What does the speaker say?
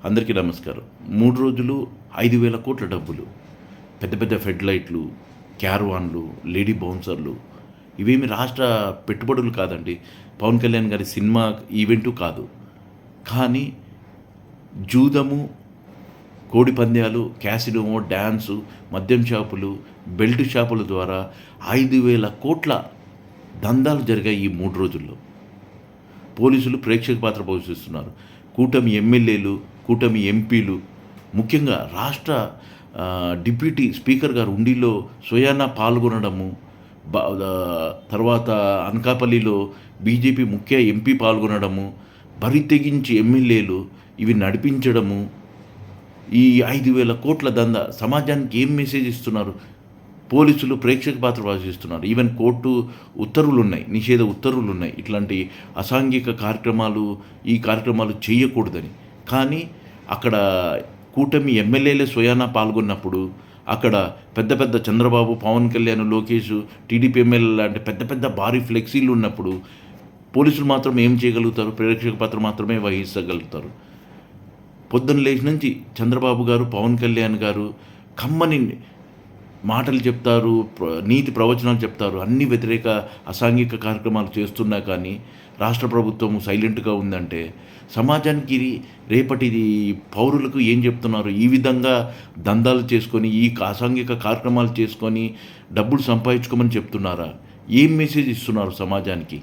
అందరికీ నమస్కారం. 3 రోజులు 5,000 కోట్ల డబ్బులు. పెద్ద పెద్ద ఫెడ్ లైట్లు, క్యారవాన్లు, లేడీ బౌన్సర్లు ఇవేమి రాష్ట్ర పెట్టుబడులు కాదండి. పవన్ కళ్యాణ్ గారి సినిమా ఈవెంటు కాదు. కానీ జూదము, కోడి పందాలు, క్యాసినో, డ్యాన్సు, మద్యం షాపులు, బెల్ట్ షాపుల ద్వారా 5,000 కోట్ల దందాలు జరిగాయి ఈ 3 రోజుల్లో. పోలీసులు ప్రేక్షక పాత్ర పోషిస్తున్నారు. కూటమి ఎమ్మెల్యేలు, కూటమి ఎంపీలు, ముఖ్యంగా రాష్ట్ర డిప్యూటీ స్పీకర్ గారు ఉండిలో స్వయానా పాల్గొనడము, తర్వాత అనకాపల్లిలో బీజేపీ ముఖ్య ఎంపీ పాల్గొనడము, బరి తెగించి ఎమ్మెల్యేలు ఇవి నడిపించడము, ఈ 5,000 కోట్ల దందా సమాజానికి ఏం మెసేజ్ ఇస్తున్నారు? పోలీసులు ప్రేక్షక పాత్ర వహిస్తున్నారు. ఈవెన్ కోర్టు ఉత్తర్వులు ఉన్నాయి, నిషేధ ఉత్తర్వులు ఉన్నాయి, ఇట్లాంటి అసాంఘిక కార్యక్రమాలు, ఈ కార్యక్రమాలు చేయకూడదని. కానీ అక్కడ కూటమి ఎమ్మెల్యేలే స్వయానా పాల్గొన్నప్పుడు, అక్కడ పెద్ద పెద్ద చంద్రబాబు, పవన్ కళ్యాణ్, లోకేష్, టీడీపీ ఎమ్మెల్యే లాంటి పెద్ద పెద్ద భారీ ఫ్లెక్సీలు ఉన్నప్పుడు పోలీసులు మాత్రం ఏం చేయగలుగుతారు? ప్రేక్షక పాత్ర మాత్రమే వహించగలుగుతారు. పొద్దున్న లేచి నుంచి చంద్రబాబు గారు, పవన్ కళ్యాణ్ గారు కమ్మని మాటలు చెప్తారు, నీతి ప్రవచనాలు చెప్తారు, అన్ని వ్యతిరేక అసాంఘిక కార్యక్రమాలు చేస్తున్నా కానీ రాష్ట్ర ప్రభుత్వం సైలెంట్గా ఉందంటే సమాజానికి రేపటిది పౌరులకు ఏం చెప్తున్నారు? ఈ విధంగా దందాలు చేసుకొని, ఈ అసాంఘిక కార్యక్రమాలు చేసుకొని డబ్బులు సంపాదించుకోమని చెప్తున్నారా? ఏం మెసేజ్ ఇస్తున్నారు సమాజానికి?